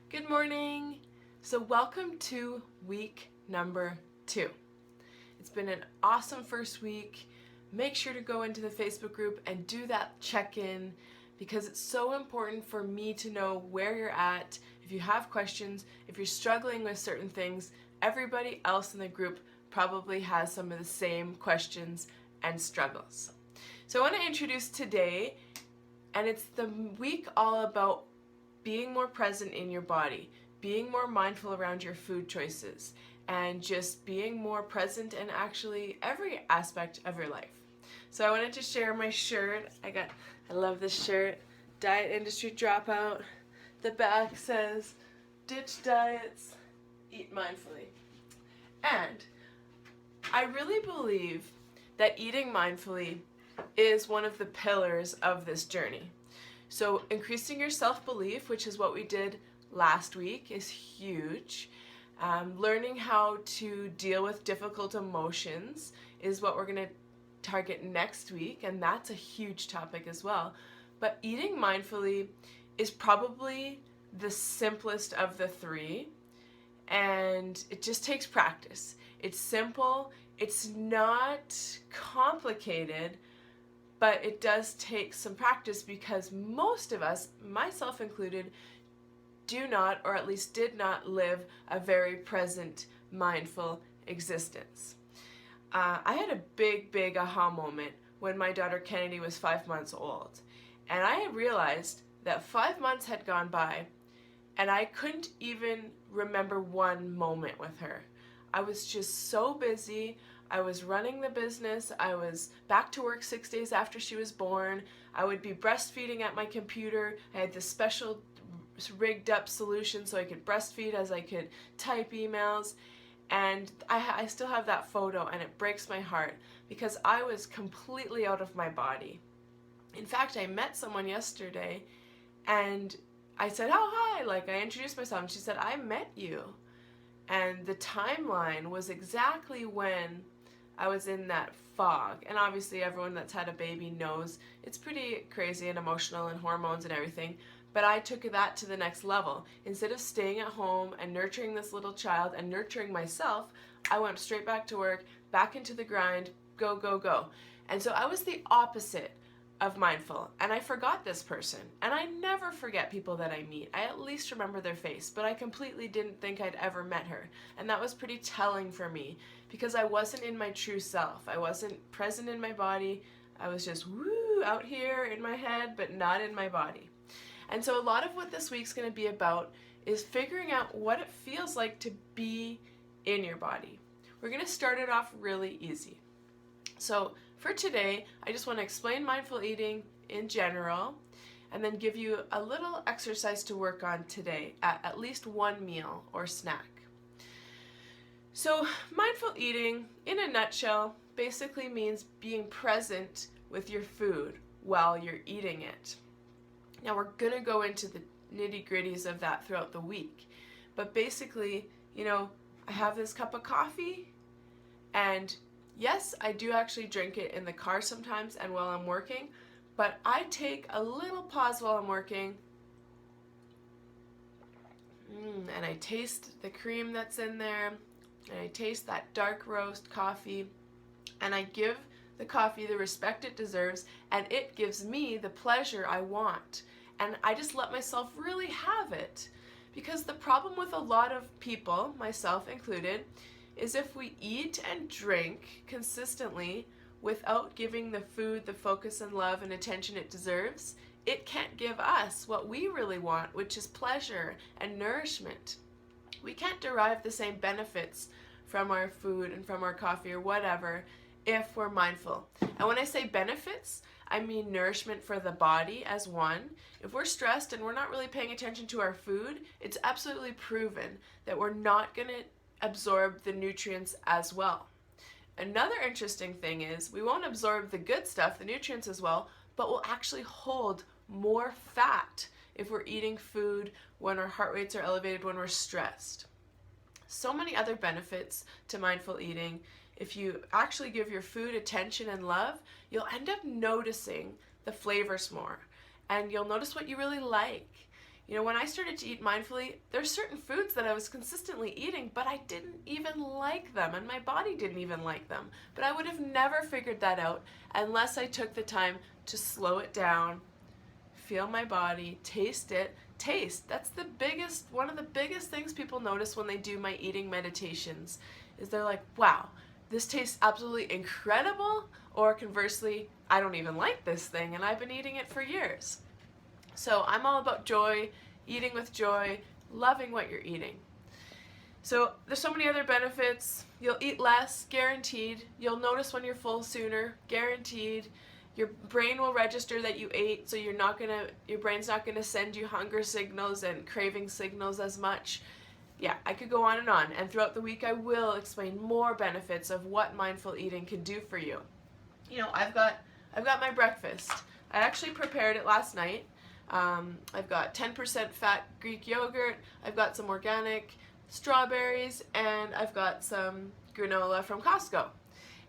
Good morning. So welcome to week number 2. It's been an awesome first week. Make sure to go into the Facebook group and do that check-in because it's so important for me to know where you're at. If you have questions, if you're struggling with certain things, everybody else in the group probably has some of the same questions and struggles. So I want to introduce today, and it's the week all about being more present in your body, being more mindful around your food choices, and just being more present in actually every aspect of your life. So I wanted to share my shirt. I love this shirt, Diet Industry Dropout. The back says, ditch diets, eat mindfully. And I really believe that eating mindfully is one of the pillars of this journey. So increasing your self-belief, which is what we did last week, is huge. Learning how to deal with difficult emotions is what we're going to target next week, and that's a huge topic as well. But eating mindfully is probably the simplest of the three, and it just takes practice. It's simple, it's not complicated, but it does take some practice because most of us, myself included, do not, or at least did not, live a very present, mindful existence. I had a big aha moment when my daughter Kennedy was 5 months old. And I realized that 5 months had gone by and I couldn't even remember one moment with her. I was just so busy. I was running the business. I was back to work 6 days after she was born. I would be breastfeeding at my computer. I had this special rigged up solution so I could breastfeed as I could type emails. And I still have that photo, and it breaks my heart because I was completely out of my body. In fact, I met someone yesterday and I said, oh, hi, I introduced myself, and she said, I met you. And the timeline was exactly when I was in that fog. And obviously everyone that's had a baby knows it's pretty crazy and emotional and hormones and everything. But I took that to the next level. Instead of staying at home and nurturing this little child and nurturing myself, I went straight back to work, back into the grind, go, go, go. And so I was the opposite of mindful, and I forgot this person. And I never forget people that I meet. I at least remember their face, but I completely didn't think I'd ever met her. And that was pretty telling for me because I wasn't in my true self. I wasn't present in my body. I was just out here in my head, but not in my body. And so a lot of what this week's going to be about is figuring out what it feels like to be in your body. We're going to start it off really easy. So for today, I just want to explain mindful eating in general and then give you a little exercise to work on today at least one meal or snack. So mindful eating, in a nutshell, basically means being present with your food while you're eating it. Now we're going to go into the nitty-gritties of that throughout the week. But basically, I have this cup of coffee, and yes, I do actually drink it in the car sometimes and while I'm working, but I take a little pause while I'm working, and I taste the cream that's in there, and I taste that dark roast coffee, and I give the coffee the respect it deserves, and it gives me the pleasure I want. And I just let myself really have it. Because the problem with a lot of people, myself included, is if we eat and drink consistently without giving the food the focus and love and attention it deserves, it can't give us what we really want, which is pleasure and nourishment. We can't derive the same benefits from our food and from our coffee or whatever if we're mindful. And when I say benefits, I mean nourishment for the body as one. If we're stressed and we're not really paying attention to our food, it's absolutely proven that we're not going to absorb the nutrients as well. Another interesting thing is we won't absorb the good stuff, the nutrients as well, but we'll actually hold more fat if we're eating food when our heart rates are elevated, when we're stressed. So many other benefits to mindful eating. If you actually give your food attention and love, you'll end up noticing the flavors more. And you'll notice what you really like. When I started to eat mindfully, there's certain foods that I was consistently eating, but I didn't even like them, and my body didn't even like them. But I would have never figured that out unless I took the time to slow it down, feel my body, taste it. Taste, that's one of the biggest things people notice when they do my eating meditations, is they're like, wow, this tastes absolutely incredible, or conversely, I don't even like this thing and I've been eating it for years. So I'm all about joy, eating with joy, loving what you're eating. So there's so many other benefits. You'll eat less, guaranteed. You'll notice when you're full sooner, guaranteed. Your brain will register that you ate, so your brain's not gonna send you hunger signals and craving signals as much. Yeah, I could go on, and throughout the week I will explain more benefits of what mindful eating can do for you. I've got my breakfast. I actually prepared it last night. I've got 10% fat Greek yogurt, I've got some organic strawberries, and I've got some granola from Costco.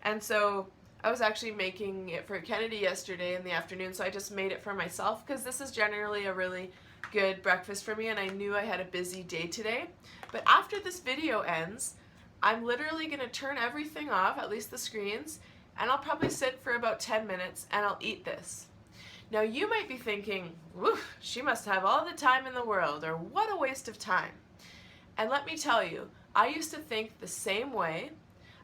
And so I was actually making it for Kennedy yesterday in the afternoon, so I just made it for myself because this is generally a really good breakfast for me, and I knew I had a busy day today. But after this video ends, I'm literally going to turn everything off, at least the screens, and I'll probably sit for about 10 minutes and I'll eat this. Now you might be thinking, woof, she must have all the time in the world, or what a waste of time. And let me tell you, I used to think the same way.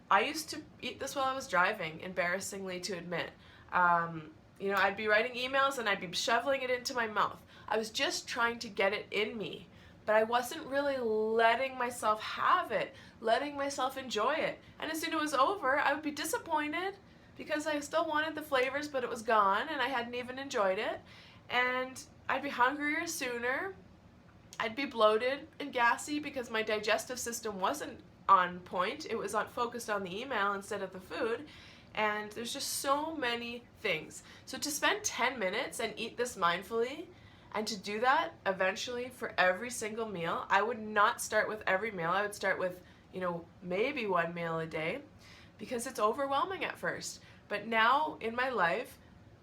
I used to eat this while I was driving, embarrassingly to admit. I'd be writing emails and I'd be shoveling it into my mouth. I was just trying to get it in me, but I wasn't really letting myself have it, letting myself enjoy it. And as soon as it was over, I would be disappointed because I still wanted the flavors, but it was gone and I hadn't even enjoyed it. And I'd be hungrier sooner. I'd be bloated and gassy because my digestive system wasn't on point. It was focused on the email instead of the food. And there's just so many things. So to spend 10 minutes and eat this mindfully, and to do that eventually for every single meal, I would not start with every meal. I would start with, maybe one meal a day, because it's overwhelming at first. But now in my life,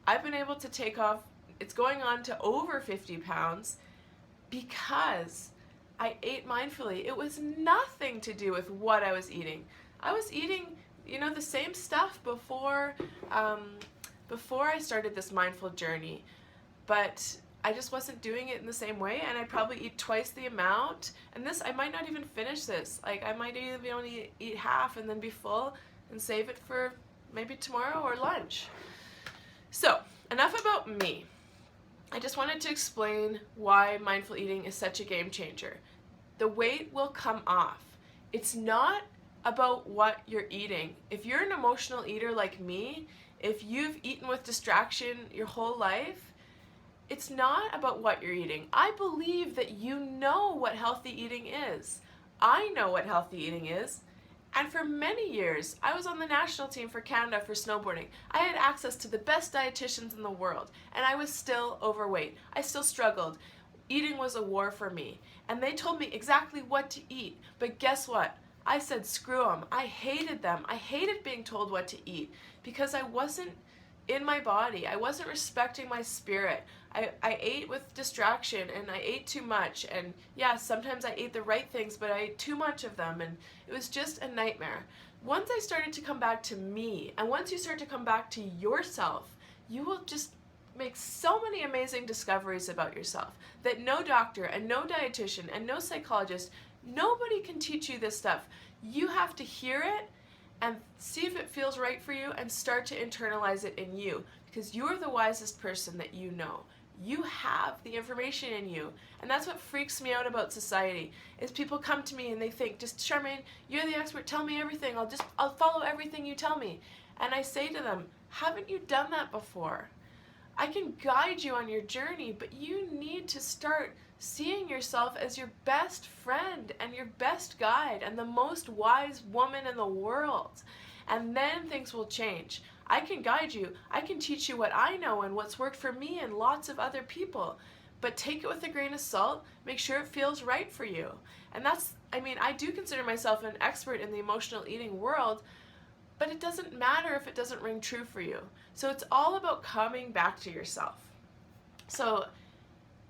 I've been able to take off, it's going on to over 50 pounds because I ate mindfully. It was nothing to do with what I was eating. I was eating, the same stuff before I started this mindful journey, but I just wasn't doing it in the same way, and I'd probably eat twice the amount. And I might not even finish this. Like, I might even only eat half and then be full and save it for maybe tomorrow or lunch. So, enough about me. I just wanted to explain why mindful eating is such a game changer. The weight will come off. It's not about what you're eating. If you're an emotional eater like me, if you've eaten with distraction your whole life, it's not about what you're eating. I believe that you know what healthy eating is. I know what healthy eating is. And for many years, I was on the national team for Canada for snowboarding. I had access to the best dietitians in the world, and I was still overweight. I still struggled. Eating was a war for me. And they told me exactly what to eat. But guess what? I said, screw them. I hated them. I hated being told what to eat because I wasn't in my body. I wasn't respecting my spirit. I ate with distraction, and I ate too much. And yeah, sometimes I ate the right things, but I ate too much of them, and it was just a nightmare. Once I started to come back to me, and once you start to come back to yourself, you will just make so many amazing discoveries about yourself that no doctor and no dietitian and no psychologist, nobody can teach you this stuff. You have to hear it and see if it feels right for you and start to internalize it in you, because you're the wisest person that you know. You have the information in you. And that's what freaks me out about society, is people come to me and they think, just Charmaine, you're the expert, tell me everything. I'll follow everything you tell me. And I say to them, haven't you done that before? I can guide you on your journey, but you need to start seeing yourself as your best friend and your best guide and the most wise woman in the world. And then things will change. I can guide you. I can teach you what I know and what's worked for me and lots of other people. But take it with a grain of salt. Make sure it feels right for you. And I do consider myself an expert in the emotional eating world, but it doesn't matter if it doesn't ring true for you. So it's all about coming back to yourself. So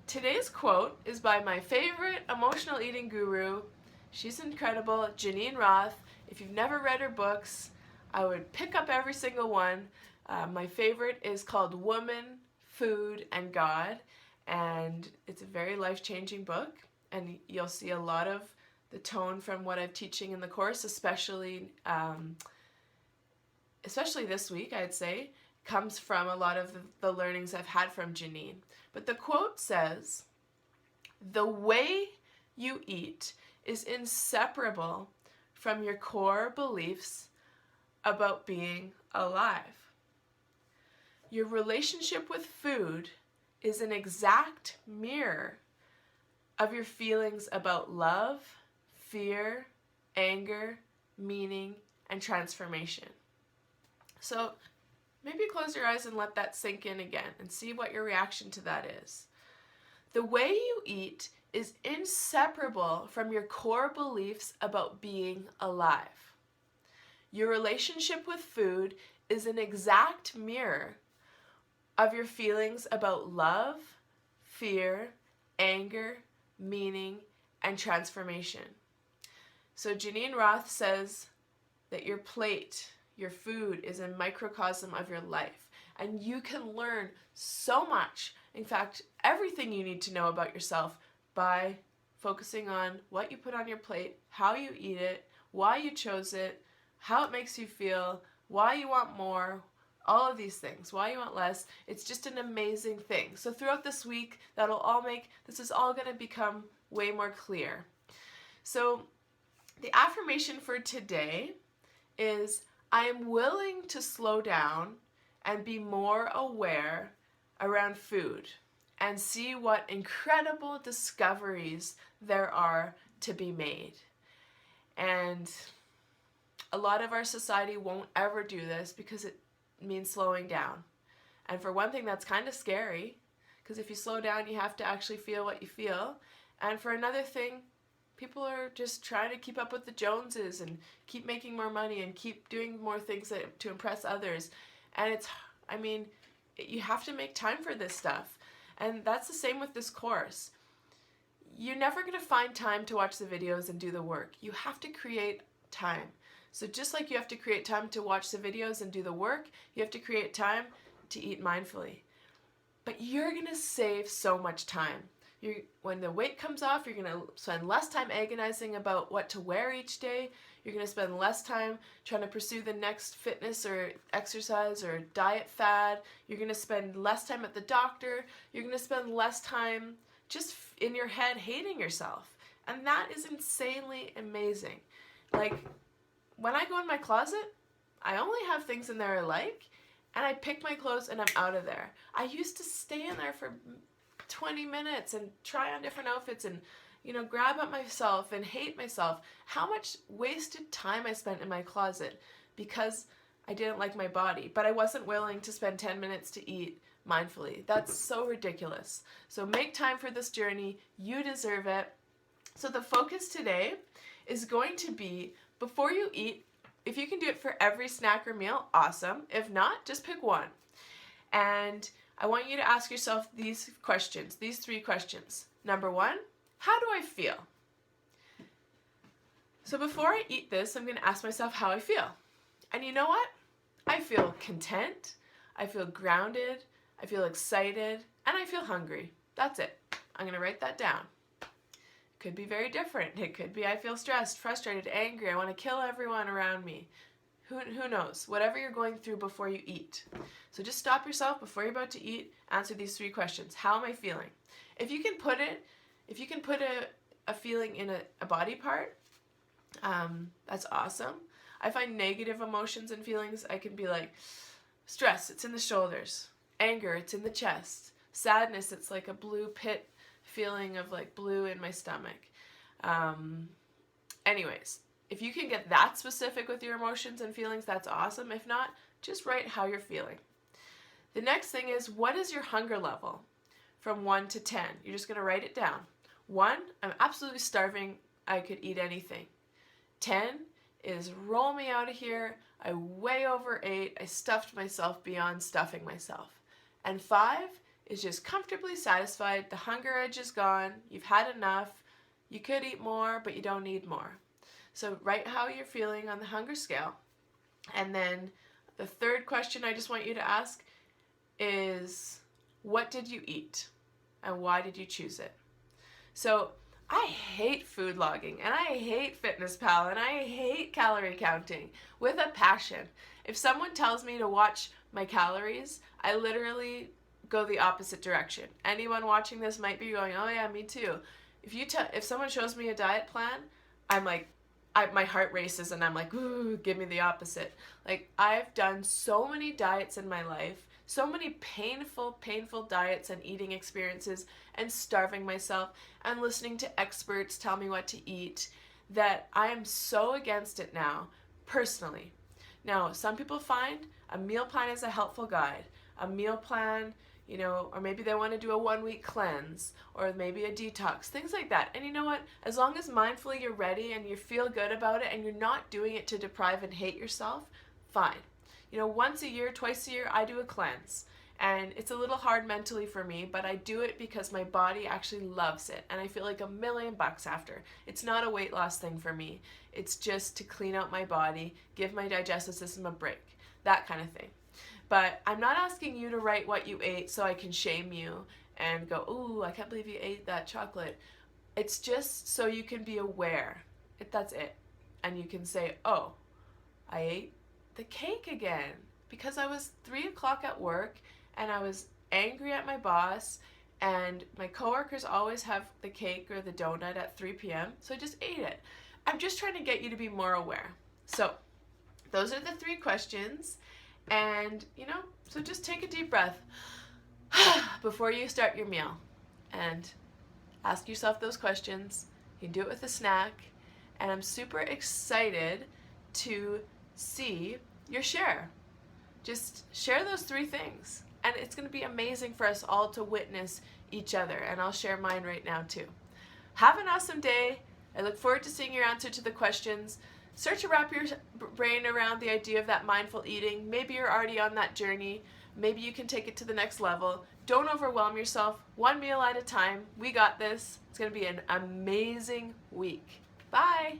Today's quote is by my favorite emotional eating guru. She's incredible, Geneen Roth. If you've never read her books, I would pick up every single one. My favorite is called Woman, Food, and God, and it's a very life-changing book, and you'll see a lot of the tone from what I'm teaching in the course, especially this week, I'd say, comes from a lot of the learnings I've had from Geneen. But the quote says, "The way you eat is inseparable from your core beliefs about being alive. Your relationship with food is an exact mirror of your feelings about love, fear, anger, meaning, and transformation." So maybe close your eyes and let that sink in again and see what your reaction to that is. The way you eat is inseparable from your core beliefs about being alive. Your relationship with food is an exact mirror of your feelings about love, fear, anger, meaning, and transformation. So Geneen Roth says that your plate, your food, is a microcosm of your life, and you can learn so much, in fact, everything you need to know about yourself by focusing on what you put on your plate, how you eat it, why you chose it, how it makes you feel, why you want more, all of these things, why you want less. It's just an amazing thing. So throughout this week, this is all going to become way more clear. So the affirmation for today is, I am willing to slow down and be more aware around food and see what incredible discoveries there are to be made. And a lot of our society won't ever do this because it means slowing down. And for one thing, that's kind of scary, because if you slow down, you have to actually feel what you feel. And for another thing, people are just trying to keep up with the Joneses and keep making more money and keep doing more things to impress others. And you have to make time for this stuff. And that's the same with this course. You're never going to find time to watch the videos and do the work. You have to create time. So just like you have to create time to watch the videos and do the work, you have to create time to eat mindfully. But you're going to save so much time. When the weight comes off, you're going to spend less time agonizing about what to wear each day. You're going to spend less time trying to pursue the next fitness or exercise or diet fad. You're going to spend less time at the doctor. You're going to spend less time just in your head hating yourself. And that is insanely amazing. Like, when I go in my closet, I only have things in there I like, and I pick my clothes and I'm out of there. I used to stay in there for 20 minutes and try on different outfits and, grab at myself and hate myself. How much wasted time I spent in my closet because I didn't like my body, but I wasn't willing to spend 10 minutes to eat mindfully. That's so ridiculous. So make time for this journey. You deserve it. So the focus today is going to be, before you eat, if you can do it for every snack or meal, awesome. If not, just pick one. And I want you to ask yourself these three questions. Number one, how do I feel? So before I eat this, I'm going to ask myself how I feel. And you know what? I feel content, I feel grounded, I feel excited, and I feel hungry. That's it. I'm going to write that down. Could be very different. It could be I feel stressed, frustrated, angry, I want to kill everyone around me. Who knows? Whatever you're going through before you eat. So just stop yourself before you're about to eat, answer these three questions. How am I feeling? If you can put a feeling in a body part, that's awesome. I find negative emotions and feelings, I can be like, stress, it's in the shoulders. Anger, it's in the chest. Sadness, it's like a blue pit feeling of like blue in my stomach. Anyways, if you can get that specific with your emotions and feelings, that's awesome. If not, just write how you're feeling. The next thing is, what is your hunger level? From 1 to 10. You're just going to write it down. 1, I'm absolutely starving. I could eat anything. 10 is roll me out of here. I way overate. I stuffed myself beyond stuffing myself. And 5 is just comfortably satisfied. The hunger edge is gone. You've had enough. You could eat more, but you don't need more. So write how you're feeling on the hunger scale. And then the third question I just want you to ask is, what did you eat? And why did you choose it? So I hate food logging, and I hate FitnessPal, and I hate calorie counting with a passion. If someone tells me to watch my calories, I literally go the opposite direction. Anyone watching this might be going, oh yeah, me too. If someone shows me a diet plan, I'm like, my heart races and I'm like, ooh, give me the opposite. Like, I've done so many diets in my life, so many painful diets and eating experiences, and starving myself and listening to experts tell me what to eat, that I am so against it now, personally. Now, some people find a meal plan is a helpful guide. A meal plan, you know, or maybe they want to do a 1-week cleanse, or maybe a detox, things like that. And you know what? As long as mindfully you're ready and you feel good about it and you're not doing it to deprive and hate yourself, fine. You know, once a year, twice a year, I do a cleanse. And it's a little hard mentally for me, but I do it because my body actually loves it. And I feel like $1,000,000 after. It's not a weight loss thing for me. It's just to clean out my body, give my digestive system a break, that kind of thing. But I'm not asking you to write what you ate so I can shame you and go, ooh, I can't believe you ate that chocolate. It's just so you can be aware. That's it. And you can say, oh, I ate the cake again because I was 3 o'clock at work and I was angry at my boss, and my coworkers always have the cake or the donut at 3 p.m. So I just ate it. I'm just trying to get you to be more aware. So those are the 3 questions. And, you know, so just take a deep breath before you start your meal and ask yourself those questions. You can do it with a snack. And I'm super excited to see your share. Just share those 3 things. And it's going to be amazing for us all to witness each other. And I'll share mine right now too. Have an awesome day. I look forward to seeing your answer to the questions. Start to wrap your brain around the idea of that mindful eating. Maybe you're already on that journey. Maybe you can take it to the next level. Don't overwhelm yourself. 1 meal at a time. We got this. It's going to be an amazing week. Bye.